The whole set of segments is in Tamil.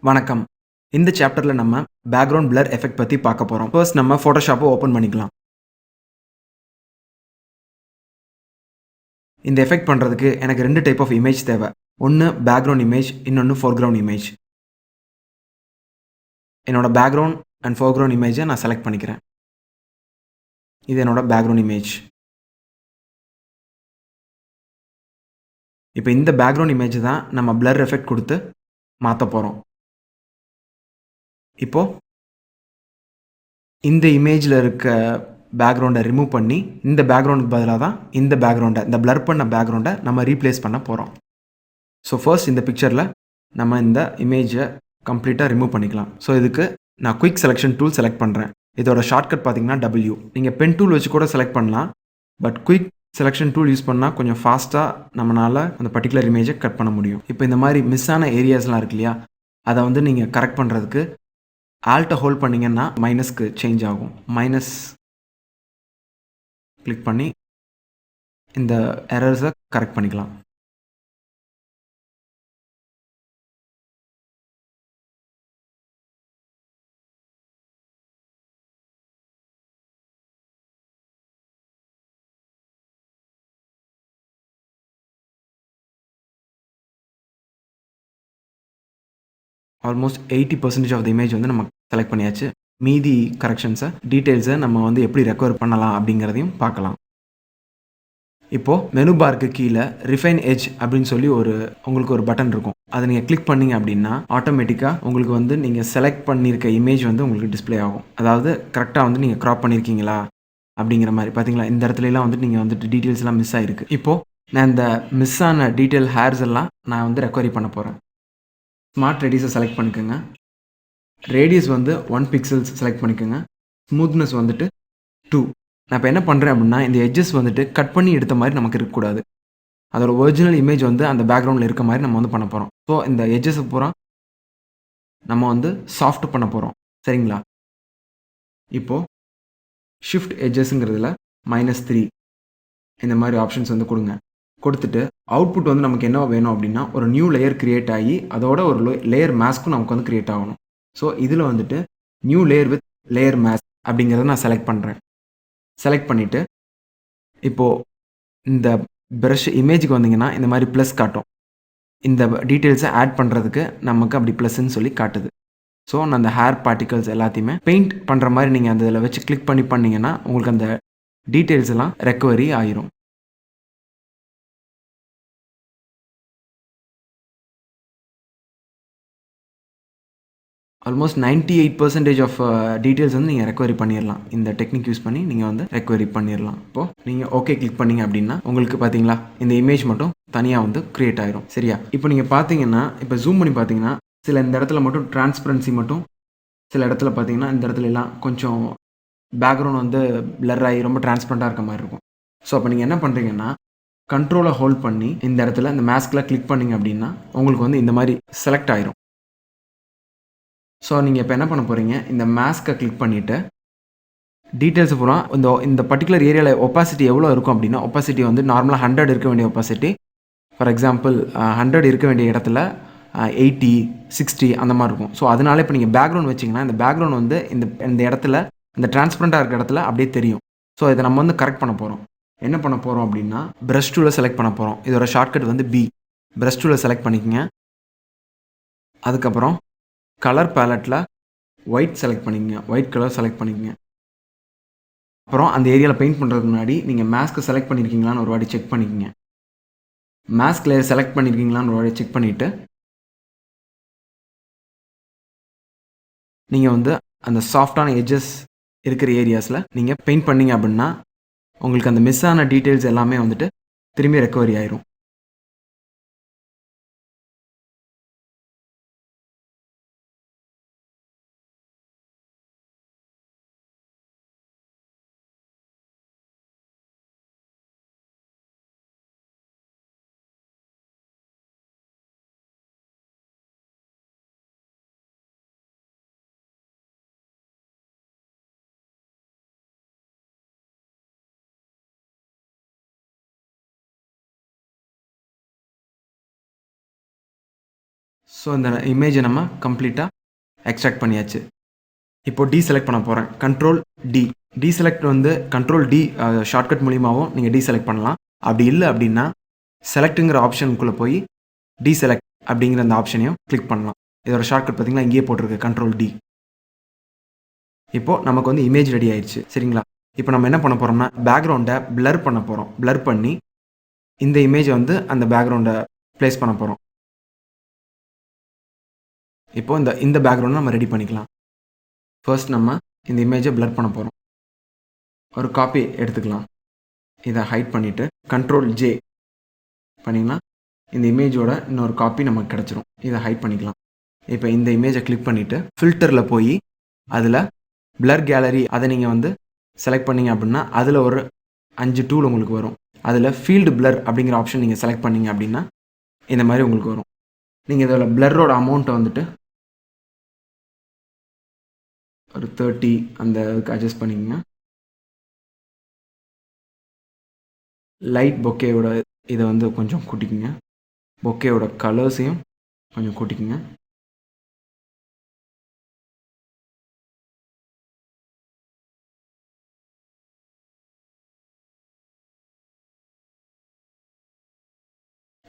வணக்கம். இந்த சாப்டர்ல நம்ம பேக்கிரவுண்ட் பிளர் எஃபெக்ட் பத்தி பார்க்க போறோம். ஃபர்ஸ்ட் நம்ம Photoshopஅ ஓப்பன் பண்ணிக்கலாம். இந்த எஃபெக்ட் பண்றதுக்கு எனக்கு 2 டைப் ஆஃப் இமேஜ் தேவை. ஒன்னு பேக்கிரவுண்ட் இமேஜ், இன்னொன்னு ஃபோர்கிரவுண்ட் இமேஜ். என்னோட பேக்கிரவுண்ட் அண்ட் ஃபோர்கிரவுண்ட் இமேஜை நான் செலக்ட் பண்ணிக்கிறேன். இது என்னோட பேக்கிரவுண்ட் இமேஜ். இப்போ இந்த பேக்கிரவுண்ட் இமேஜ் தான் நம்ம பிளர் எஃபெக்ட் கொடுத்து மாத்த போறோம். இப்போ இந்த இமேஜ்ல இருக்க பேக்கிரவுண்டை ரிமூவ் பண்ணி இந்த பேக்கிரவுண்டுக்கு பதிலாக தான் இந்த பேக்கிரவுண்டை, இந்த பிளர் பண்ண பேக்கிரவுண்டை நம்ம ரீப்ளேஸ் பண்ண போறோம். ஸோ ஃபர்ஸ்ட் இந்த பிக்சரில் நம்ம இந்த இமேஜை கம்ப்ளீட்டாக ரிமூவ் பண்ணிக்கலாம். ஸோ இதுக்கு நான் குயிக் செலெக்ஷன் டூல் செலக்ட் பண்ணுறேன். இதோட ஷார்ட்கட் பார்த்தீங்கன்னா W. நீங்கள் பென் டூல் வச்சு கூட செலக்ட் பண்ணலாம். But quick selection tool use பண்ணால் கொஞ்சம் ஃபாஸ்ட்டாக நம்மளால் அந்த பர்டிகுலர் இமேஜை கட் பண்ண முடியும். இப்போ இந்த மாதிரி மிஸ் ஆன ஏரியாஸ்லாம் இருக்கு இல்லையா, அதை வந்து நீங்கள் கரெக்ட் பண்ணுறதுக்கு ஆல்ட்டை ஹோல்ட் பண்ணிங்கன்னா மைனஸ்க்கு சேஞ்ச் ஆகும். மைனஸ் கிளிக் பண்ணி இந்த எரர்ஸை கரெக்ட் பண்ணிக்கலாம். ஆல்மோஸ்ட் 80% ஆஃப் த இமேஜ் வந்து நம்ம செலக்ட் பண்ணியாச்சு. மீதி கரெக்ஷன்ஸை, டீட்டெயில்ஸை நம்ம வந்து எப்படி ரெக்கவர் பண்ணலாம் அப்படிங்கிறதையும் பார்க்கலாம். இப்போது மெனு பாருக்கு கீழே ரிஃபைன் எட்ஜ் அப்படின்னு சொல்லி உங்களுக்கு ஒரு பட்டன் இருக்கும். அதை நீங்கள் கிளிக் பண்ணீங்க அப்படின்னா ஆட்டோமேட்டிக்காக உங்களுக்கு வந்து நீங்கள் செலக்ட் பண்ணியிருக்க இமேஜ் வந்து உங்களுக்கு டிஸ்ப்ளே ஆகும். அதாவது கரெக்டாக வந்து நீங்கள் க்ராப் பண்ணியிருக்கீங்களா அப்படிங்கிற மாதிரி பார்த்தீங்களா. இந்த இடத்துலலாம் வந்துட்டு நீங்கள் வந்துட்டு டீட்டெயில்ஸ்லாம் மிஸ் ஆகிருக்கு. இப்போது நான் இந்த மிஸ் ஆன டீட்டெயில் ஹேர்ஸ் எல்லாம் நான் வந்து ரெக்கவரி பண்ண போகிறேன். ஸ்மார்ட் ரெடியூஸை செலக்ட் பண்ணிக்கோங்க. ரேடியஸ் வந்து 1 பிக்சல்ஸ் செலக்ட் பண்ணிக்கோங்க. ஸ்மூத்னஸ் வந்துட்டு 2. நான் இப்போ என்ன பண்ணுறேன் அப்படின்னா, இந்த எட்ஜஸ் வந்துட்டு கட் பண்ணி எடுத்த மாதிரி நமக்கு இருக்கக்கூடாது. அதோட ஒரிஜினல் இமேஜ் வந்து அந்த பேக்ரவுண்டில் இருக்க மாதிரி நம்ம வந்து பண்ண போகிறோம். ஸோ இந்த எட்ஜஸை பூரா நம்ம வந்து சாஃப்ட் பண்ண போகிறோம். சரிங்களா? இப்போது ஷிஃப்ட் எட்ஜஸ்ங்கிறதுல -3 இந்த மாதிரி ஆப்ஷன்ஸ் வந்து கொடுங்க. கொடுத்துட்டு அவுட்புட் வந்து நமக்கு என்ன வேணும் அப்படின்னா, ஒரு நியூ லேயர் கிரியேட் ஆகி அதோட ஒரு லேயர் மாஸ்க்கும் நமக்கு வந்து கிரியேட் ஆகணும். ஸோ இதில் வந்துட்டு new layer with layer mask அப்படிங்கிறத நான் செலக்ட் பண்ணுறேன். செலக்ட் பண்ணிவிட்டு இப்போது இந்த ப்ரஷ் இமேஜுக்கு வந்தீங்கன்னா இந்த மாதிரி ப்ளஸ் காட்டும். இந்த டீட்டெயில்ஸை ஆட் பண்ணுறதுக்கு நமக்கு அப்படி ப்ளஸ்ன்னு சொல்லி காட்டுது. ஸோ நான் அந்த ஹேர் பார்ட்டிகல்ஸ் எல்லாத்தையுமே பெயிண்ட் பண்ணுற மாதிரி நீங்கள் அந்த இதில் வச்சு கிளிக் பண்ணிங்கன்னா உங்களுக்கு அந்த டீட்டெயில்ஸ் எல்லாம் ரெக்கவரி ஆயிரும். ஆல்மோஸ்ட் 98% ஆஃப் டீட்டெயில்ஸ் வந்து நீங்கள் ரெக்கவரி பண்ணிடலாம். இந்த டெக்னிக் யூஸ் பண்ணி நீங்கள் வந்து ரெக்கவரி பண்ணிடலாம். இப்போது நீங்கள் ஓகே கிளிக் பண்ணீங்க அப்படின்னா உங்களுக்கு பார்த்தீங்களா இந்த இமேஜ் மட்டும் தனியாக வந்து கிரியேட் ஆயிரும். சரியா? இப்போ நீங்கள் பார்த்தீங்கன்னா இப்போ ஜூம் பண்ணி பார்த்தீங்கன்னா சில இந்த இடத்துல மட்டும் டிரான்ஸ்பரன்சி மட்டும், சில இடத்துல பார்த்தீங்கன்னா இந்த இடத்துல எல்லாம் கொஞ்சம் பேக்ரவுண்ட் வந்து பிளர் ஆகி ரொம்ப டிரான்ஸ்பரண்ட்டாக இருக்க மாதிரி இருக்கும். ஸோ அப்போ நீங்கள் என்ன பண்ணுறீங்கன்னா கண்ட்ரோலை ஹோல்ட் பண்ணி இந்த இடத்துல இந்த மாஸ்கில் கிளிக் பண்ணீங்க அப்படின்னா உங்களுக்கு வந்து இந்த மாதிரி செலக்ட் ஆயிரும். ஸோ நீங்கள் இப்போ என்ன பண்ண போகிறீங்க, இந்த மாஸ்க்கை கிளிக் பண்ணிவிட்டு டீட்டெயில்ஸ் பூரா இந்த பர்டிகுலர் ஏரியாவில் ஒப்பாசிட்டி எவ்வளோ இருக்கும் அப்படின்னா, ஒப்பாசிட்டி வந்து நார்மலாக 100 இருக்க வேண்டிய ஒப்பாசிட்டி ஃபார் எக்ஸாம்பிள் 100 இருக்க வேண்டிய இடத்துல 80, 60 அந்த மாதிரி இருக்கும். ஸோ அதனால இப்போ நீங்கள் பேக்ரவுண்ட் வச்சிங்கன்னா இந்த பேக்ரவுண்ட் வந்து இந்த இடத்துல இந்த டிரான்ஸ்பரண்ட்டாக இருக்க இடத்துல அப்படியே தெரியும். ஸோ இதை நம்ம வந்து கரெக்ட் பண்ண போகிறோம். என்ன பண்ண போகிறோம் அப்படின்னா ப்ரஷ் டூலை செலக்ட் பண்ண போகிறோம். இதோட ஷார்ட்கட் வந்து B. ப்ரஷ் டூலை செலக்ட் பண்ணிக்கங்க. அதுக்கப்புறம் கலர் பேலட்டில் ஒயிட் செலக்ட் பண்ணிக்கங்க. ஒயிட் கலர் செலக்ட் பண்ணிக்கங்க. அப்புறம் அந்த ஏரியாவில் பெயிண்ட் பண்ணுறதுக்கு முன்னாடி நீங்கள் மாஸ்க்கை செலக்ட் பண்ணியிருக்கீங்களான்னு ஒரு வாட்டி செக் பண்ணிக்கங்க. மாஸ்க் லேயர் செலக்ட் பண்ணியிருக்கீங்களான்னு ஒரு வாட்டி செக் பண்ணிவிட்டு நீங்கள் வந்து அந்த சாஃப்டான எட்ஜஸ் இருக்கிற ஏரியாஸில் நீங்கள் பெயிண்ட் பண்ணீங்க அப்படின்னா உங்களுக்கு அந்த மிஸ் ஆன டீட்டெயில்ஸ் எல்லாமே வந்துட்டு திரும்பி ரெக்கவரி ஆயிரும். ஸோ இந்த இமேஜை நம்ம கம்ப்ளீட்டாக எக்ஸ்ட்ராக்ட் பண்ணியாச்சு. இப்போ டீசெலக்ட் பண்ண போகிறேன். Control D. டீசெலக்ட் வந்து கண்ட்ரோல் டி ஷார்ட்கட் மூலியமாகவும் நீங்கள் டீசெலக்ட் பண்ணலாம். அப்படி இல்லை அப்படின்னா செலக்ட்டுங்கிற ஆப்ஷனுக்குள்ளே போய் டீசெலக்ட் அப்படிங்கிற அந்த ஆப்ஷனையும் கிளிக் பண்ணலாம். இதோட ஷார்ட்கட் பார்த்தீங்கன்னா இங்கேயே போட்டிருக்கு கண்ட்ரோல் டி. இப்போது நமக்கு வந்து இமேஜ் ரெடி ஆயிடுச்சு. சரிங்களா? இப்போ நம்ம என்ன பண்ண போகிறோம்னா பேக்ரவுண்டை பிளர் பண்ண போகிறோம். பிளர் பண்ணி இந்த இமேஜை வந்து அந்த பேக்ரவுண்டை ப்ளேஸ் பண்ண போகிறோம். இப்போ இந்த பேக்ரவுண்டை நம்ம ரெடி பண்ணிக்கலாம். ஃபர்ஸ்ட் நம்ம இந்த இமேஜை பிளர் பண்ண போகிறோம். ஒரு காப்பி எடுத்துக்கலாம். இதை ஹைட் பண்ணிவிட்டு கண்ட்ரோல் ஜே பண்ணிங்கன்னா இந்த இமேஜோட இன்னொரு காப்பி நமக்கு கிடச்சிரும். இதை ஹைட் பண்ணிக்கலாம். இப்போ இந்த இமேஜை கிளிக் பண்ணிவிட்டு ஃபில்டரில் போய் அதில் பிளர் கேலரி அதை நீங்கள் வந்து செலக்ட் பண்ணிங்க அப்படின்னா அதில் ஒரு 5 டூல் உங்களுக்கு வரும். அதில் ஃபீல்டு பிளர் அப்படிங்கிற ஆப்ஷன் நீங்கள் செலக்ட் பண்ணிங்க அப்படின்னா இந்த மாதிரி உங்களுக்கு வரும். நீங்கள் இதில் பிளரோட அமௌண்ட்டை வந்துட்டு ஒரு 30 அந்த இதுக்கு அட்ஜஸ்ட் பண்ணிக்கங்க. லைட் பொக்கேவோட இதை வந்து கொஞ்சம் கூட்டிக்குங்க. பொக்கேவோட கலர்ஸையும் கொஞ்சம் கூட்டிக்குங்க.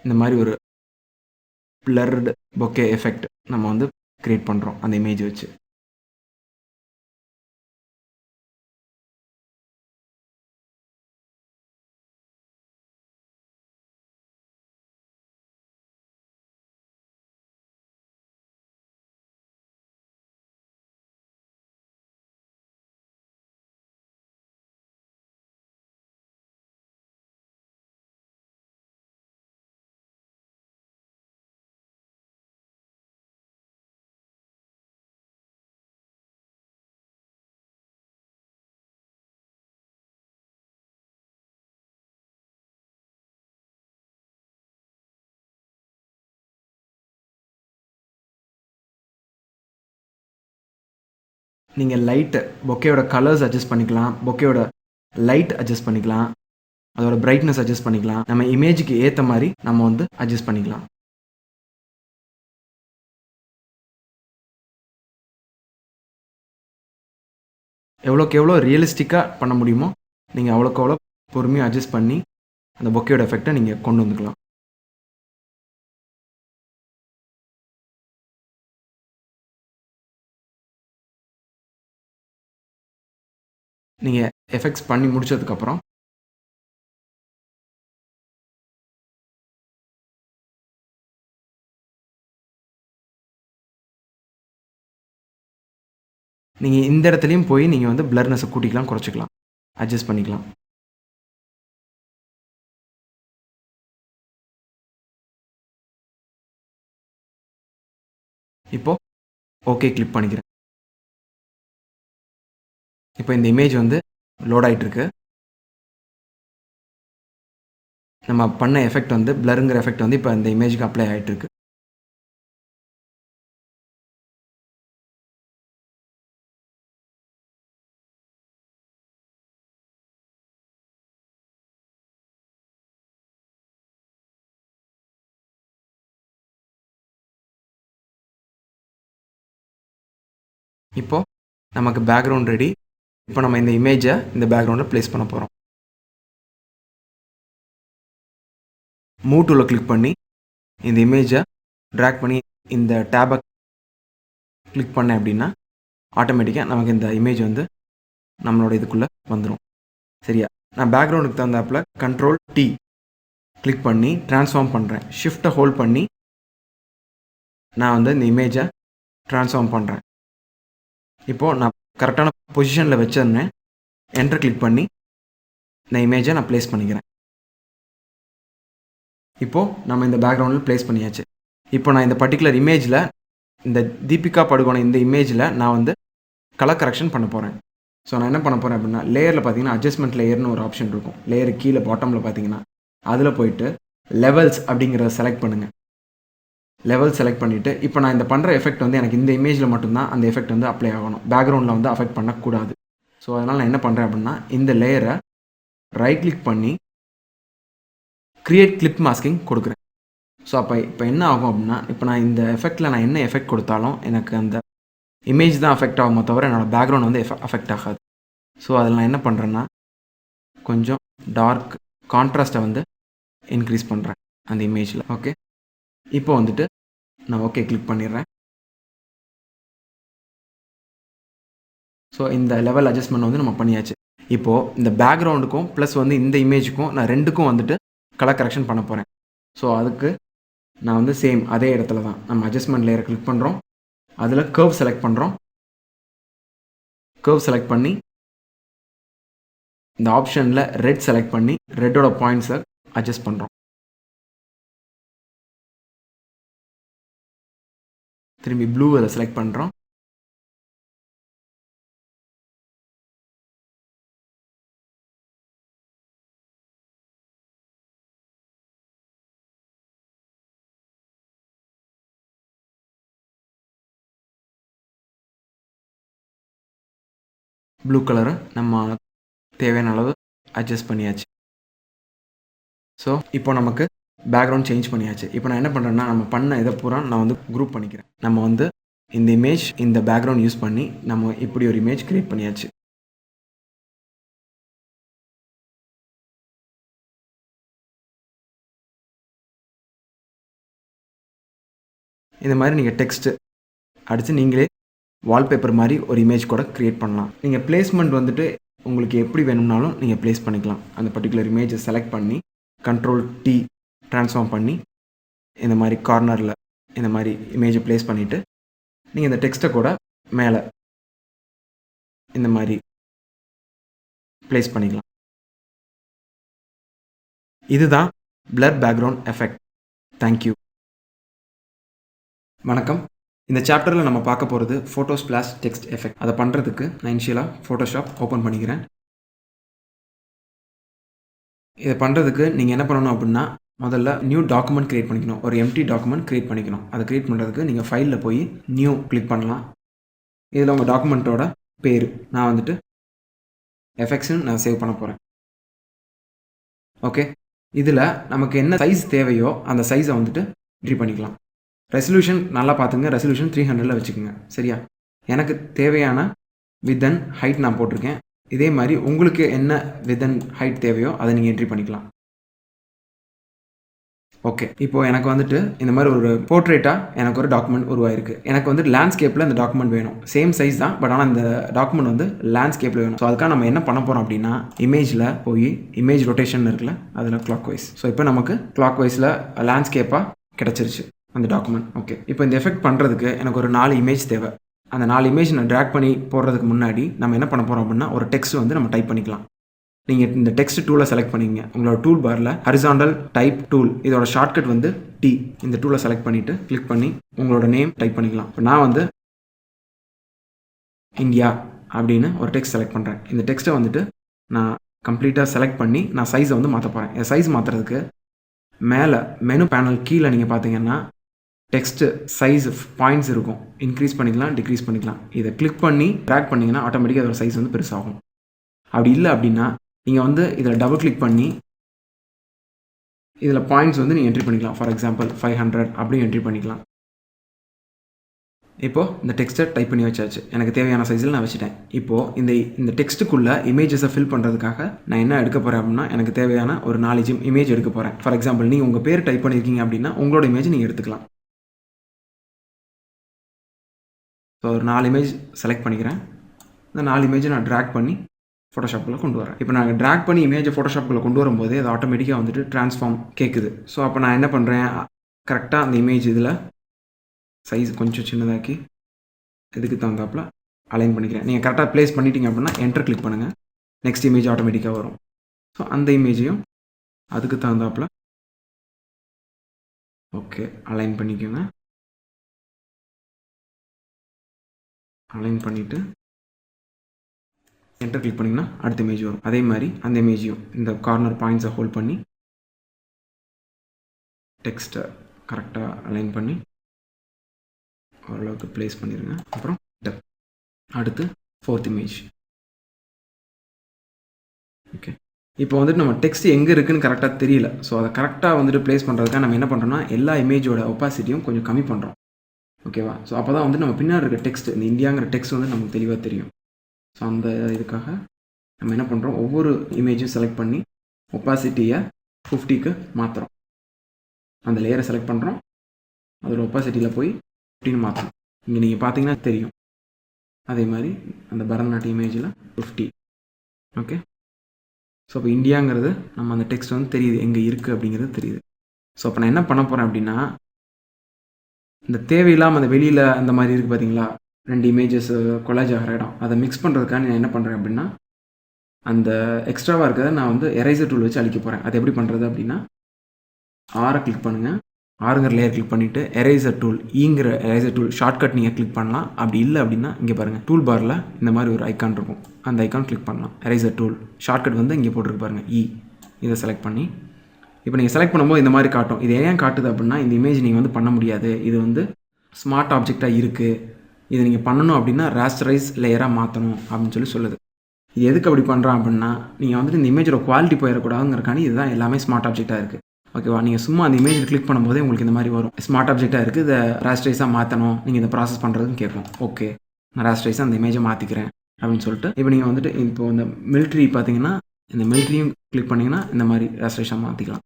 இந்த மாதிரி ஒரு பிளர்டு பொக்கே எஃபெக்ட் நம்ம வந்து கிரியேட் பண்ணுறோம் அந்த இமேஜ் வச்சு. நீங்கள் லைட்டு பொக்கேயோட கலர்ஸ் அட்ஜஸ்ட் பண்ணிக்கலாம். பொக்கேயோட லைட் அட்ஜஸ்ட் பண்ணிக்கலாம். அதோட பிரைட்னஸ் அட்ஜஸ்ட் பண்ணிக்கலாம். நம்ம இமேஜுக்கு ஏற்ற மாதிரி நம்ம வந்து அட்ஜஸ்ட் பண்ணிக்கலாம். எவ்வளோக்கு எவ்வளோ ரியலிஸ்டிக்காக பண்ண முடியுமோ நீங்கள் அவ்வளோக்கு அவ்வளோ பொறுமையாக அட்ஜஸ்ட் பண்ணி அந்த பொக்கேயோட எஃபெக்டை நீங்கள் கொண்டு வந்துக்கலாம். நீங்கள் எஃபெக்ட்ஸ் பண்ணி முடிச்சதுக்கப்புறம் நீங்கள் இந்த இடத்துலையும் போய் நீங்கள் வந்து பிளர்னஸை கூட்டிக்கலாம், குறைச்சிக்கலாம், அட்ஜஸ்ட் பண்ணிக்கலாம். இப்போது ஓகே கிளிக் பண்ணிக்கிறேன். இப்போ இந்த இமேஜ் வந்து லோட் ஆகிட்டுருக்கு. நம்ம பண்ண எஃபெக்ட் வந்து பிளருங்கிற எஃபெக்ட் வந்து இப்போ இந்த இமேஜுக்கு அப்ளை ஆகிட்டுருக்கு. இப்போது நமக்கு பேக்ரவுண்ட் ரெடி. இப்போ நம்ம இந்த இமேஜை இந்த பேக்ரவுண்டில் ப்ளேஸ் பண்ண போகிறோம். மூவ் டூலை கிளிக் பண்ணி இந்த இமேஜை ட்ராக் பண்ணி இந்த டேபை கிளிக் பண்ணேன் அப்படின்னா ஆட்டோமேட்டிக்காக நமக்கு இந்த இமேஜ் வந்து நம்மளோட இதுக்குள்ளே வந்துடும். சரியா? நான் பேக்ரவுண்டுக்கு தகுந்தாப்பில் கண்ட்ரோல் டி கிளிக் பண்ணி ட்ரான்ஸ்ஃபார்ம் பண்ணுறேன். ஷிஃப்ட்டை ஹோல்ட் பண்ணி நான் வந்து இந்த இமேஜை ட்ரான்ஸ்ஃபார்ம் பண்ணுறேன். இப்போது நான் கரெக்டான பொசிஷனில் வச்சிருந்தேன். என்டர் கிளிக் பண்ணி இந்த இமேஜை நான் ப்ளேஸ் பண்ணிக்கிறேன். இப்போது நம்ம இந்த பேக்ரவுண்டில் ப்ளேஸ் பண்ணியாச்சு. இப்போ நான் இந்த பர்டிகுலர் இமேஜில் இந்த தீபிகா படுகோனை இந்த இமேஜில் நான் வந்து கலர் கரெக்ஷன் பண்ண போகிறேன். ஸோ நான் என்ன பண்ண போகிறேன் அப்படின்னா லேயரில் பார்த்தீங்கன்னா அட்ஜஸ்ட்மெண்ட் லேயர்னு ஒரு ஆப்ஷன் இருக்கும். லேயர் கீழே பாட்டமில் பார்த்தீங்கன்னா அதில் போயிட்டு லெவல்ஸ் அப்படிங்கிறத செலக்ட் பண்ணுங்கள். லெவல் செலக்ட் பண்ணிவிட்டு இப்போ நான் இந்த பண்ணுற எஃபெக்ட் வந்து எனக்கு இந்த இமேஜில் மட்டும்தான் அந்த எஃபெக்ட் வந்து அப்ளை ஆகணும். பேக்ரவுண்டில் வந்து அஃபெக்ட் பண்ணக்கூடாது. ஸோ அதனால் நான் என்ன பண்ணுறேன் அப்படின்னா இந்த லேயரை ரைட் கிளிக் பண்ணி கிரியேட் கிளிப் மாஸ்கிங் கொடுக்குறேன். ஸோ இப்போ என்ன ஆகும் அப்படின்னா, இப்போ நான் இந்த எஃபெக்ட்டில் நான் என்ன எஃபெக்ட் கொடுத்தாலும் எனக்கு அந்த இமேஜ் தான் அஃபெக்ட் ஆகுமோ தவிர என்னோடய பேக்ரவுண்ட் வந்து அஃபெக்ட் ஆகாது. ஸோ அதில் நான் என்ன பண்ணுறேன்னா, கொஞ்சம் டார்க் கான்ட்ராஸ்ட்டை வந்து இன்க்ரீஸ் பண்ணுறேன் அந்த இமேஜில். ஓகே, இப்போ வந்துட்டு நான் ஓகே கிளிக் பண்ணிடுறேன். ஸோ இந்த லெவல் அட்ஜஸ்ட்மெண்ட் வந்து நம்ம பண்ணியாச்சு. இப்போது இந்த பேக்ரவுண்டுக்கும் ப்ளஸ் வந்து இந்த இமேஜுக்கும் நான் ரெண்டுக்கும் வந்துட்டு கலர் கரெக்ஷன் பண்ண போகிறேன். ஸோ அதுக்கு நான் வந்து சேம் அதே இடத்துல தான் நம்ம அட்ஜஸ்ட்மெண்ட் லேயரை கிளிக் பண்ணுறோம். அதில் கர்வ் செலக்ட் பண்ணுறோம். கர்வ் செலக்ட் பண்ணி இந்த ஆப்ஷனில் ரெட் செலக்ட் பண்ணி ரெட்டோட பாயிண்ட்ஸை அட்ஜஸ்ட் பண்ணுறோம். திரும்பி ப்ளூ அதை செலக்ட் பண்ணுறோம். ப்ளூ கலரை நம்ம தேவையான அளவு அட்ஜஸ்ட் பண்ணியாச்சு. ஸோ இப்போ நமக்கு பேக்ரவுண்ட் சேஞ்ச் பண்ணியாச்சு. இப்போ நான் என்ன பண்ணுறேன்னா, நம்ம பண்ண இதை பூரா நான் வந்து குரூப் பண்ணிக்கிறேன். நம்ம வந்து இந்த இமேஜ் இந்த பேக்ரவுண்ட் யூஸ் பண்ணி நம்ம இப்படி ஒரு இமேஜ் கிரியேட் பண்ணியாச்சு. இந்த மாதிரி நீங்கள் டெக்ஸ்ட்டு அடித்து நீங்களே வால்பேப்பர் மாதிரி ஒரு இமேஜ் கூட க்ரியேட் பண்ணலாம். நீங்கள் பிளேஸ்மெண்ட் வந்துட்டு உங்களுக்கு எப்படி வேணும்னாலும் நீங்கள் ப்ளேஸ் பண்ணிக்கலாம். அந்த பர்டிகுலர் இமேஜை செலக்ட் பண்ணி Ctrl+T ட்ரான்ஸ்ஃபார்ம் பண்ணி இந்த மாதிரி கார்னரில் இந்த மாதிரி இமேஜை ப்ளேஸ் பண்ணிவிட்டு நீங்கள் இந்த டெக்ஸ்ட்டை கூட மேலே இந்த மாதிரி ப்ளேஸ் பண்ணிக்கலாம். இதுதான் பிளர் பேக்ரவுண்ட் எஃபெக்ட். தேங்க்யூ. வணக்கம். இந்த சாப்டரில் நம்ம பார்க்க போகிறது ஃபோட்டோ ஸ்பிளாஷ் டெக்ஸ்ட் எஃபெக்ட். அதை பண்ணுறதுக்கு நான் இனிஷியலாக ஃபோட்டோஷாப் ஓப்பன் பண்ணிக்கிறேன். இதை பண்ணுறதுக்கு நீங்கள் என்ன பண்ணணும் அப்படின்னா, முதல்ல நியூ டாக்குமெண்ட் க்ரியேட் பண்ணிக்கணும். ஒரு எம்டி டாக்குமெண்ட் க்ரியேட் பண்ணிக்கணும். அதை க்ரியேட் பண்ணுறதுக்கு நீங்கள் ஃபைலில் போய் நியூ கிளிக் பண்ணலாம். இதில் உங்கள் டாக்குமெண்ட்டோட பேர் நான் வந்துட்டு எஃபெக்ட்ஸ்னு நான் சேவ் பண்ண போகிறேன். ஓகே, இதில் நமக்கு என்ன சைஸ் தேவையோ அந்த சைஸை வந்துட்டு என்ட்ரி பண்ணிக்கலாம். ரெசல்யூஷன் நல்லா பார்த்துங்க. ரெசல்யூஷன் 300ல் வச்சுக்கோங்க. சரியா? எனக்கு தேவையான வித் அண்ட் ஹைட் நான் போட்டிருக்கேன். இதே மாதிரி உங்களுக்கு என்ன வித் அண்ட் ஹைட் தேவையோ அதை நீங்கள் என்ட்ரி பண்ணிக்கலாம். ஓகே, இப்போது எனக்கு வந்துட்டு இந்த மாதிரி ஒரு போர்ட்ரேட்டாக எனக்கு ஒரு டாக்குமெண்ட் உருவாயிருக்கு. எனக்கு வந்து லேண்ட்ஸ்கேப்பில் இந்த டாக்குமெண்ட் வேணும். சேம் சைஸ் தான், பட் ஆனால் இந்த டாக்குமெண்ட் வந்து லேண்ட்ஸ்கேப்பில் வேணும். ஸோ அதுக்காக நம்ம என்ன பண்ண போகிறோம் அப்படின்னா, இமேஜில் போய் இமேஜ் ரொட்டேஷன் இருக்குல்ல, அதில் கிளாக் வைஸ். ஸோ இப்போ நமக்கு கிளாக் வைஸில் லேண்ட்ஸ்கேப்பாக கிடச்சிருச்சு அந்த டாக்குமெண்ட். ஓகே, இப்போ இந்த எஃபெக்ட் பண்ணுறதுக்கு எனக்கு ஒரு 4 இமேஜ் தேவை. அந்த 4 இமேஜ் நான் ட்ராக் பண்ணி போடுறதுக்கு முன்னாடி நம்ம என்ன பண்ண போகிறோம் அப்படின்னா, ஒரு டெக்ஸ்ட் வந்து நம்ம டைப் பண்ணிக்கலாம். நீங்கள் இந்த டெக்ஸ்ட் டூலை செலக்ட் பண்ணிங்க. உங்களோட டூல் பாரில் ஹரிசாண்டல் டைப் டூல், இதோட ஷார்ட்கட் வந்து டி. இந்த டூலை செலக்ட் பண்ணிவிட்டு கிளிக் பண்ணி உங்களோட நேம் டைப் பண்ணிக்கலாம். இப்போ நான் வந்து இந்தியா அப்படின்னு ஒரு டெக்ஸ்ட் செலக்ட் பண்ணுறேன். இந்த டெக்ஸ்ட்டை வந்துட்டு நான் கம்ப்ளீட்டாக செலக்ட் பண்ணி நான் சைஸை வந்து மாற்ற போகிறேன். என் சைஸ் மாற்றுறதுக்கு மேலே மெனு பேனல் கீழே நீங்கள் பார்த்தீங்கன்னா டெக்ஸ்ட்டு சைஸ் பாயிண்ட்ஸ் இருக்கும். இன்க்ரீஸ் பண்ணிக்கலாம், டிக்ரீஸ் பண்ணிக்கலாம். இதை கிளிக் பண்ணி ட்ராக் பண்ணிங்கன்னா ஆட்டோமேட்டிக்காக அதோட சைஸ் வந்து பெருசாகும். அப்படி இல்லை அப்படின்னா நீங்கள் வந்து இதில் டபுள் கிளிக் பண்ணி இதில் பாயிண்ட்ஸ் வந்து நீங்கள் என்ட்ரி பண்ணிக்கலாம். ஃபார் எக்ஸாம்பிள் 500 அப்படியும் என்ட்ரி பண்ணிக்கலாம். இப்போது இந்த டெக்ஸ்ட்டை டைப் பண்ணி வச்சாச்சு. எனக்கு தேவையான சைஸில் நான் வச்சுட்டேன். இப்போது இந்த டெக்ஸ்ட்டுக்குள்ளே இமேஜஸை ஃபில் பண்ணுறதுக்காக நான் என்ன எடுக்க போகிறேன் அப்படின்னா, எனக்கு தேவையான ஒரு 4 இமேஜ் எடுக்க போகிறேன். ஃபார் எக்ஸாம்பிள் நீங்கள் உங்கள் பேர் டைப் பண்ணியிருக்கீங்க அப்படின்னா உங்களோட இமேஜ் நீங்கள் எடுத்துக்கலாம். ஸோ ஒரு 4 இமேஜ் செலக்ட் பண்ணிக்கிறேன். இந்த 4 இமேஜை நான் ட்ராக் பண்ணி ஃபோட்டோஷாப்பில் கொண்டு வரேன். இப்போ நான் ட்ராக் பண்ணி இமேஜை ஃபோட்டோஷாப்பில் கொண்டு வரும்போது அது ஆட்டோமேட்டிக்காக வந்துட்டு ட்ரான்ஸ்ஃபார்ம் கேட்குது. ஸோ அப்போ நான் என்ன பண்ணுறேன், கரெக்டாக அந்த இமேஜ் இதில் சைஸ் கொஞ்சம் சின்னதாக்கி இதுக்கு தகுந்தாப்பில் அலைன் பண்ணிக்கிறேன். நீங்கள் கரெக்டாக ப்ளேஸ் பண்ணிட்டீங்க அப்படின்னா என்டர் கிளிக் பண்ணுங்கள். நெக்ஸ்ட் இமேஜ் ஆட்டோமேட்டிக்காக வரும். ஸோ அந்த இமேஜையும் அதுக்கு தகுந்தாப்பில் ஓகே அலைன் பண்ணிக்கோங்க. அலைன் பண்ணிவிட்டு என்டர் கிளிக் பண்ணிங்கன்னா அடுத்த இமேஜ் வரும். அதே மாதிரி அந்த இமேஜையும் இந்த கார்னர் பாயிண்ட்ஸை ஹோல்ட் பண்ணி டெக்ஸ்ட்டை கரெக்டாக அலைன் பண்ணி ஓரளவுக்கு ப்ளேஸ் பண்ணிடுங்க. அப்புறம் அடுத்து 4th இமேஜ். ஓகே, இப்போ வந்துட்டு நம்ம டெக்ஸ்ட் எங்கே இருக்குன்னு கரெக்டாக தெரியல. ஸோ அதை கரெக்டாக வந்துட்டு ப்ளேஸ் பண்ணுறதுக்காக நம்ம என்ன பண்ணுறோம்னா, எல்லா இமேஜோட ஒப்பாசிட்டியும் கொஞ்சம் கம்மி பண்ணுறோம். ஓகேவா? ஸோ அப்போ தான் வந்து நம்ம பின்னாடி இருக்க டெக்ஸ்ட், இந்த இந்தியாங்கிற டெக்ஸ்ட் வந்து நமக்கு தெளிவாக தெரியும். ஸோ அந்த இதுக்காக நம்ம என்ன பண்ணுறோம், ஒவ்வொரு இமேஜும் செலக்ட் பண்ணி ஒப்பாசிட்டியை 50க்கு மாற்றுறோம். அந்த லேயரை செலக்ட் பண்ணுறோம், அதோட ஒப்பாசிட்டியில் போய் 15 மாற்றணும். இங்கே நீங்கள் பார்த்தீங்கன்னா தெரியும். அதே மாதிரி அந்த பரதநாட்டிய இமேஜில் 50. ஓகே. ஸோ இப்போ இந்தியாங்கிறது நம்ம அந்த டெக்ஸ்ட் வந்து தெரியுது, எங்கே இருக்குது அப்படிங்கிறது தெரியுது. ஸோ அப்போ நான் என்ன பண்ண போகிறேன் அப்படின்னா, இந்த தேவையில்லாமல் அந்த வெளியில் அந்த மாதிரி இருக்குது பார்த்தீங்களா, 2 இமேஜஸ் கொலாஜ் ஆகிற இடம், அதை மிக்ஸ் பண்ணுறதுக்காக நான் என்ன பண்ணுறேன் அப்படின்னா, அந்த எக்ஸ்ட்ராவாக இருக்கிறத நான் வந்து எரேசர் டூல் வச்சு அழிக்க போகிறேன். அது எப்படி பண்ணுறது அப்படின்னா, ஆரை கிளிக் பண்ணுங்கள், ஆறுங்கிற லேயர் கிளிக் பண்ணிவிட்டு எரேசர் டூல், ஈங்கிற எரேசர் டூல் ஷார்ட்கட் நீங்கள் கிளிக் பண்ணலாம். அப்படி இல்லை அப்படின்னா இங்கே பாருங்கள், டூல் பாரில் இந்த மாதிரி ஒரு ஐக்கான் இருக்கும், அந்த ஐக்கான் கிளிக் பண்ணலாம். எரேசர் டூல் ஷார்ட்கட் வந்து இங்கே போட்டுருக்கு பாருங்கள், இதை செலக்ட் பண்ணி இப்போ நீங்கள் செலக்ட் பண்ணும்போது இந்த மாதிரி காட்டும். இது ஏன் காட்டுது அப்படின்னா, இந்த இமேஜ் நீங்கள் வந்து பண்ண முடியாது, இது வந்து ஸ்மார்ட் ஆப்ஜெக்டாக இருக்குது, இதை நீங்கள் பண்ணணும் அப்படின்னா ராஸ்டரைஸ் லேயராக மாற்றணும் அப்படின்னு சொல்லுது. இது எதுக்கு அப்படி பண்ணுறான் அப்படின்னா, நீங்கள் வந்துட்டு இந்த இமேஜோட குவாலிட்டி போயிடக்கூடாதுங்கிறக்காண்டி இதுதான் எல்லாமே ஸ்மார்ட் ஆப்ஜெக்டாக இருக்குது. ஓகேவா? நீங்கள் சும்மா அந்த இமேஜ் கிளிக் பண்ணும்போதே உங்களுக்கு இந்த மாதிரி வரும், ஸ்மார்ட் ஆப்ஜெக்டாக இருக்குது, இதை ராஸ்டரைஸாக மாற்றணும், நீங்கள் இந்த ப்ராசஸ் பண்ணுறதுன்னு கேட்கும். ஓகே, நான் ராஸ்டரைஸாக அந்த இமேஜை மாற்றிக்கிறேன் அப்படின்னு சொல்லிட்டு, இப்போ நீங்கள் வந்துட்டு இப்போ இந்த மிலிட்ரி பார்த்தீங்கன்னா, இந்த மிலிட்ரியும் கிளிக் பண்ணிங்கன்னா இந்த மாதிரி ராஸ்டரைஸாக மாற்றிக்கலாம்.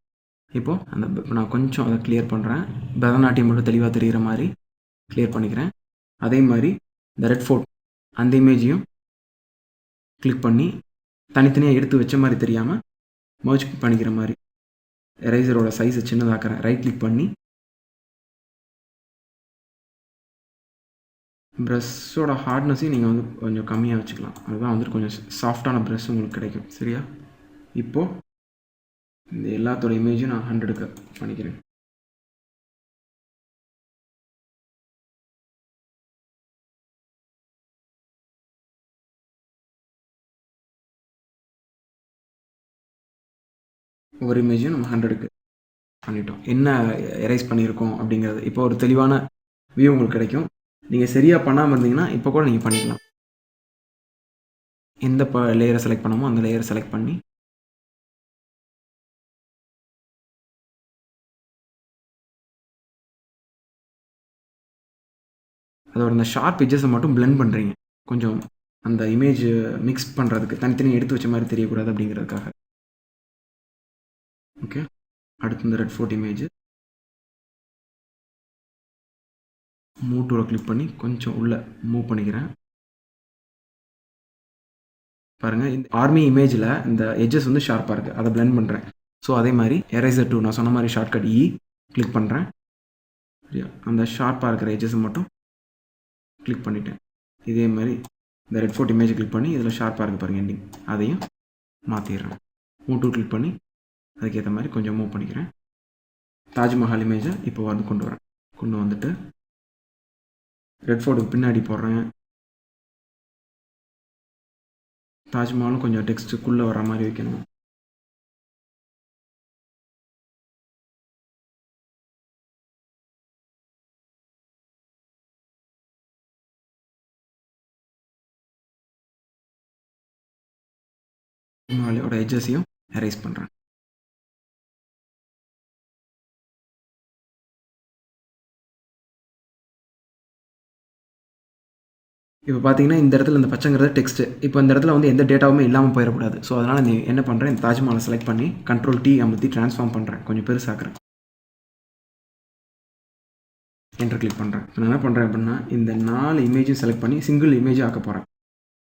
இப்போது இப்போ நான் கொஞ்சம் அதை கிளியர் பண்ணுறேன், பரதநாட்டியம் மட்டும் தெளிவாக தெரிகிற மாதிரி கிளியர் பண்ணிக்கிறேன். அதே மாதிரி இந்த ரெட் ஃபோர்ட் அந்த இமேஜையும் கிளிக் பண்ணி தனித்தனியாக எடுத்து வச்ச மாதிரி தெரியாமல் மர்ஜ் பண்ணிக்கிற மாதிரி எரேசரோட சைஸை சின்னதாக்குறேன். ரைட் கிளிக் பண்ணி ப்ரஷ்ஷோட ஹார்ட்னஸையும் நீங்கள் வந்து கொஞ்சம் கம்மியாக வச்சுக்கலாம், அதுதான் வந்துட்டு கொஞ்சம் சாஃப்டான ப்ரஷ் உங்களுக்கு கிடைக்கும். சரியா? இப்போது இந்த எல்லாத்தோட இமேஜும் நான் 100க்கு பண்ணிக்கிறேன். ஒவ்வொரு இமேஜையும் நம்ம 100க்கு பண்ணிட்டோம். என்ன எரேஸ் பண்ணியிருக்கோம் அப்படிங்கிறது இப்போ ஒரு தெளிவான வியூ உங்களுக்கு கிடைக்கும். நீங்கள் சரியாக பண்ணாமல் இருந்தீங்கன்னா இப்போ கூட நீங்கள் பண்ணிக்கலாம். எந்த லேயரை செலக்ட் பண்ணமோ அந்த லேயரை செலக்ட் பண்ணி அதோட அந்த ஷார்ப் எட்ஜஸை மட்டும் பிளெண்ட் பண்ணுறீங்க, கொஞ்சம் அந்த இமேஜ் மிக்ஸ் பண்ணுறதுக்கு, தனித்தனி எடுத்து வச்ச மாதிரி தெரியக்கூடாது அப்படிங்கிறதுக்காக. ஓகே. அடுத்து இந்த ரெட் ஃபோர்ட் இமேஜ் மூவ் டூலை கிளிக் பண்ணி கொஞ்சம் உள்ளே மூவ் பண்ணிக்கிறேன். பாருங்கள், இந்த ஆர்மி இமேஜில் இந்த எட்ஜஸ் வந்து ஷார்ப்பாக இருக்குது, அதை பிளெண்ட் பண்ணுறேன். ஸோ அதே மாதிரி எரேசர் டூ நான் சொன்ன மாதிரி ஷார்ட்கட் கிளிக் பண்ணுறேன். சரியா? அந்த ஷார்ப்பாக இருக்கிற எட்ஜஸ் மட்டும் கிளிக் பண்ணிட்டேன். இதே மாதிரி இந்த ரெட் ஃபோர்ட் இமேஜ் கிளிக் பண்ணி இதில் ஷார்ப்பாக இருக்குது பாருங்கள் எண்டிங், அதையும் மாற்றிடுறேன். மூவ் டூ கிளிக் பண்ணி அதுக்கேற்ற மாதிரி கொஞ்சம் மூவ் பண்ணிக்கிறேன். தாஜ்மஹால் இமேஜை இப்போ வந்து கொண்டு வந்துட்டு ரெட் ஃபோர்ட்டுக்கு பின்னாடி போடுறேன். தாஜ்மஹாலும் கொஞ்சம் டெக்ஸ்ட்டுக்குள்ளே வர மாதிரி வைக்கணும். தாஜ்மஹாலோட எட்ஜஸையும் எரேஸ் பண்ணுறேன். இப்போ பார்த்தீங்கன்னா இந்த இடத்துல இந்த பச்சைங்கிறது டெக்ஸ்ட்டு. இப்போ இந்த இடத்துல வந்து எந்த டேட்டாவுமே இல்லாமல் போயிடக்கூடாது. ஸோ அதனால் நீ என்ன பண்ணுறேன், இந்த தாஜ்மஹாலை செலக்ட் பண்ணி Ctrl T அமுத்தி ட்ரான்ஸ்ஃபார்ம் பண்ணுறேன், கொஞ்சம் பெருசாக்குறேன். என்டர் கிளிக் பண்ணுறேன். நான் என்ன பண்ணுறேன் அப்படின்னா, இந்த 4 இமேஜும் செலக்ட் பண்ணி சிங்கிள் இமேஜ் ஆக்க போகிறேன்.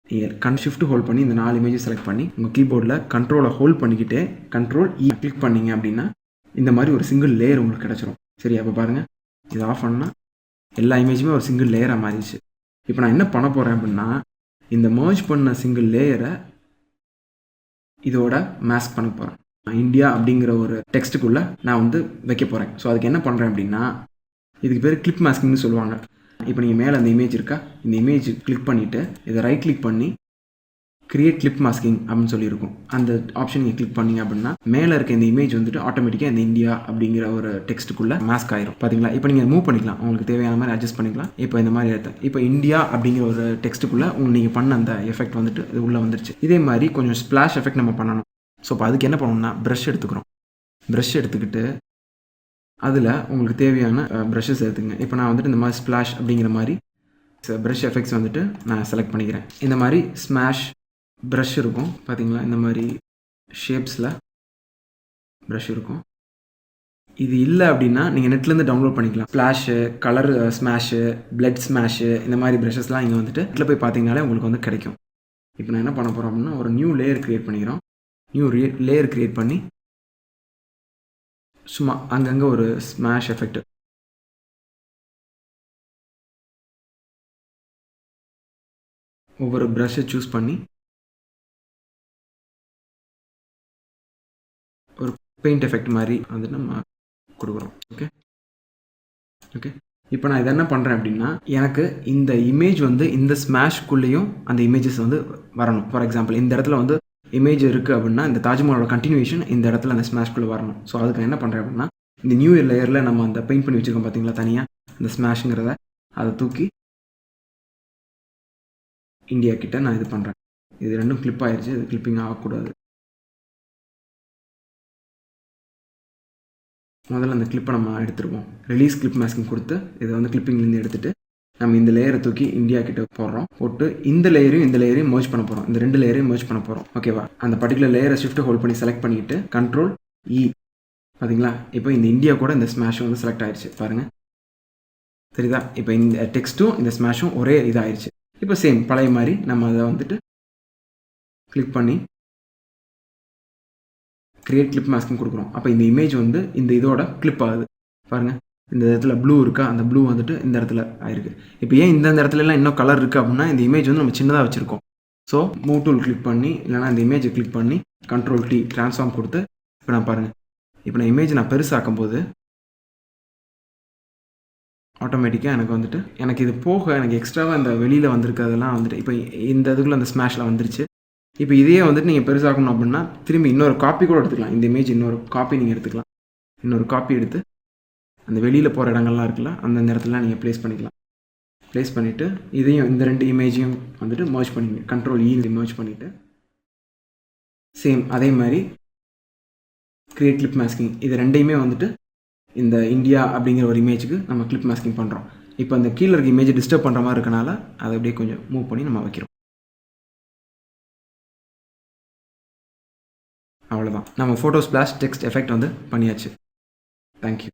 நீங்கள் ஷிஃப்ட் ஹோல்ட் பண்ணி இந்த 4 இமேஜும் செலக்ட் பண்ணி உங்கள் கீபோர்டில் கண்ட்ரோலை ஹோல்ட் பண்ணிக்கிட்டு Ctrl E கிளிக் பண்ணிங்க அப்படின்னா இந்த மாதிரி ஒரு சிங்கிள் லேயர் உங்களுக்கு கிடச்சிரும். சரி, அப்போ பாருங்கள், இது ஆஃப் பண்ணால் எல்லா இமேஜுமே ஒரு சிங்கிள் லேயராக மாறிடுச்சு. இப்போ நான் என்ன பண்ண போகிறேன் அப்படின்னா, இந்த மர்ஜ் பண்ண சிங்கிள் லேயரை இதோட மாஸ்க் பண்ண போகிறேன். இந்தியா அப்படிங்கிற ஒரு டெக்ஸ்ட்டுக்குள்ளே நான் வந்து வைக்க போகிறேன். ஸோ அதுக்கு என்ன பண்ணுறேன் அப்படின்னா, இதுக்கு பேர் கிளிப் மாஸ்கிங்னு சொல்லுவாங்க. இப்போ நீங்கள் மேலே அந்த இமேஜ் இருக்கா, இந்த இமேஜ் கிளிக் பண்ணிவிட்டு இதை ரைட் கிளிக் பண்ணி கிரியேட் கிளிப் மாஸ்கிங் அப்படின்னு சொல்லியிருக்கும். அந்த ஆப்ஷன் நீங்கள் கிளிக் பண்ணிங்க அப்படின்னா மேலே இருக்க இந்த இமேஜ் வந்துட்டு ஆட்டோமேட்டிக்காக இந்த இந்தியா அப்படிங்கிற ஒரு டெக்ஸ்ட்டுக்குள்ளே மாஸ்க் ஆயிரும். பார்த்தீங்களா? இப்போ நீங்கள் மூவ் பண்ணிக்கலாம், உங்களுக்கு தேவையான மாதிரி அட்ஜஸ்ட் பண்ணிக்கலாம். இப்போ இந்த மாதிரி எடுத்து இப்போ இந்தியா அப்படிங்கிற ஒரு டெக்ஸ்ட்டுக்குள்ளே நீங்கள் பண்ண அந்த எஃபெக்ட் வந்துட்டு இது உள்ளே வந்துருச்சு. இதே மாதிரி கொஞ்சம் ஸ்ப்ளாஷ் எஃபெக்ட் நம்ம பண்ணணும். ஸோ இப்போ அதுக்கு என்ன பண்ணணும்னா ப்ரஷ் எடுத்துக்கிறோம். ப்ரஷ் எடுத்துக்கிட்டு அதில் உங்களுக்கு தேவையான ப்ரஷ்ஷஸ் எடுத்துங்க. இப்போ நான் வந்துட்டு இந்த மாதிரி ஸ்ப்ளாஷ் அப்படிங்கிற மாதிரி ப்ரஷ் எஃபெக்ட்ஸ் வந்துட்டு நான் செலக்ட் பண்ணிக்கிறேன். இந்த மாதிரி ஸ்மாஷ் ப்ரஷ் இருக்கும் பார்த்தீங்களா, இந்த மாதிரி ஷேப்ஸில் ப்ரஷ் இருக்கும். இது இல்லை அப்படின்னா நீங்கள் நெட்லேருந்து டவுன்லோட் பண்ணிக்கலாம். ஸ்ப்ளாஷு, கலர் ஸ்மாஷு, பிளட் ஸ்மாஷு, இந்த மாதிரி ப்ரஷஸ்லாம் இங்கே வந்துட்டு நெட்டில் போய் பார்த்தீங்கனாலே உங்களுக்கு வந்து கிடைக்கும். இப்போ நான் என்ன பண்ண போகிறோம் அப்படின்னா ஒரு நியூ லேயர் க்ரியேட் பண்ணிக்கிறோம். நியூ லேயர் க்ரியேட் பண்ணி சும்மா அங்கங்கே ஒரு ஸ்மாஷ் எஃபெக்ட் ஒவ்வொரு ப்ரஷ்ஷை சூஸ் பண்ணி ஒரு பெயிண்ட் எஃபெக்ட் மாதிரி வந்துட்டு நம்ம கொடுக்குறோம். ஓகே ஓகே இப்போ நான் இதை என்ன பண்ணுறேன் அப்படின்னா எனக்கு இந்த இமேஜ் வந்து இந்த ஸ்மாஷ்குள்ளேயும் அந்த இமேஜஸ் வந்து வரணும். ஃபார் எக்ஸாம்பிள் இந்த இடத்துல வந்து இமேஜ் இருக்குது அப்படின்னா இந்த தாஜ்மஹாலோட கண்டினியூஷன் இந்த இடத்துல அந்த ஸ்மாஷ்குள்ளே வரணும். ஸோ அதுக்கு என்ன பண்ணுறேன் அப்படின்னா இந்த நியூ லேயரில் நம்ம அந்த பெயிண்ட் பண்ணி வச்சுருக்கோம் பார்த்தீங்களா தனியாக அந்த ஸ்மாஷுங்கிறத அதை தூக்கி இந்தியா கிட்ட நான் இது பண்ணுறேன். இது ரெண்டும் கிளிப் ஆயிடுச்சு, இது கிளிப்பிங் ஆகக்கூடாது. முதல்ல அந்த கிளிப்பை நம்ம எடுத்துருவோம். ரிலீஸ் கிளிப் மாஸ்கிங் கொடுத்து இதை வந்து கிளிப்பிங்லேருந்து எடுத்துகிட்டு நம்ம இந்த லேயரை தூக்கி இந்தியா கிட்ட போடுறோம். போட்டு இந்த லேயரையும் மர்ஜ் பண்ண போகிறோம். இந்த 2 லேயரையும் மர்ஜ் பண்ண போகிறோம். ஓகேவா, அந்த பர்டிகுலர் லேயரை ஷிஃப்ட் ஹோல்ட் பண்ணி செலக்ட் பண்ணிவிட்டு கண்ட்ரோல் இ பார்த்தீங்களா, இப்போ இந்த இந்தியா கூட இந்த ஸ்மாஷும் வந்து செலக்ட் ஆயிடுச்சு பாருங்கள். சரிதா, இப்போ இந்த டெக்ஸ்ட்டும் இந்த ஸ்மாஷும் ஒரே இதாகிடுச்சு. இப்போ சேம் பழைய மாதிரி நம்ம அதை வந்துட்டு கிளிக் பண்ணி கிரியேட் கிளிப் மாஸ்கிங் கொடுக்குறோம். அப்போ இந்த இமேஜ் வந்து இந்த இதோட கிளிப் ஆகுது பாருங்கள். இந்த இடத்துல ப்ளூ இருக்கா, அந்த ப்ளூ வந்துட்டு இந்த இடத்துல ஆயிருக்கு. இப்போ ஏன் இந்த இடத்துலலாம் இன்னும் கலர் இருக்குது அப்படின்னா இந்த இமேஜ் வந்து நம்ம சின்னதாக வச்சுருக்கோம். ஸோ மூவ் டூல் கிளிக் பண்ணி இல்லைனா இந்த இமேஜை கிளிக் பண்ணி கண்ட்ரோல் டி ட்ரான்ஸ்ஃபார்ம் கொடுத்து இப்போ நான் பாருங்கள், இப்போ நான் இமேஜ் நான் பெருசாக்கும் போது ஆட்டோமேட்டிக்காக எனக்கு வந்துட்டு எனக்கு இது போக எனக்கு எக்ஸ்ட்ராவாக இந்த வெளியில் வந்திருக்கிறதெல்லாம் வந்துட்டு இப்போ இந்த இதுக்குள்ள அந்த ஸ்மாஷில் வந்துருச்சு. இப்போ இதையே வந்துட்டு நீங்கள் பெருசாக்கணும் அப்படின்னா திரும்பி இன்னொரு காப்பி கூட எடுத்துக்கலாம். இந்த இமேஜ் இன்னொரு காப்பி நீங்கள் எடுத்துக்கலாம். இன்னொரு காப்பி எடுத்து அந்த வெளியில் போகிற இடங்கள்லாம் இருக்குல்ல அந்தந்த இடத்துலலாம் நீங்கள் ப்ளேஸ் பண்ணிக்கலாம். ப்ளேஸ் பண்ணிவிட்டு இதையும் இந்த 2 இமேஜையும் வந்துட்டு மர்ஜ் பண்ணிங்க. கண்ட்ரோல் இ மர்ஜ் பண்ணிவிட்டு சேம் அதே மாதிரி கிரியேட் கிளிப் மாஸ்கிங் இது 2யுமே வந்துட்டு இந்த இந்தியா அப்படிங்கிற ஒரு இமேஜுக்கு நம்ம கிளிப் மாஸ்கிங் பண்ணுறோம். இப்போ அந்த கீழே இருக்க இமேஜை டிஸ்டர்ப் பண்ணுற மாதிரி இருக்கனால அதை அப்படியே கொஞ்சம் மூவ் பண்ணி நம்ம வைக்கிறோம். அவ்வளோதான், நம்ம ஃபோட்டோ ஸ்ப்ளாஷ் டெக்ஸ்ட் எஃபெக்ட் வந்து பண்ணியாச்சு. தேங்க்யூ.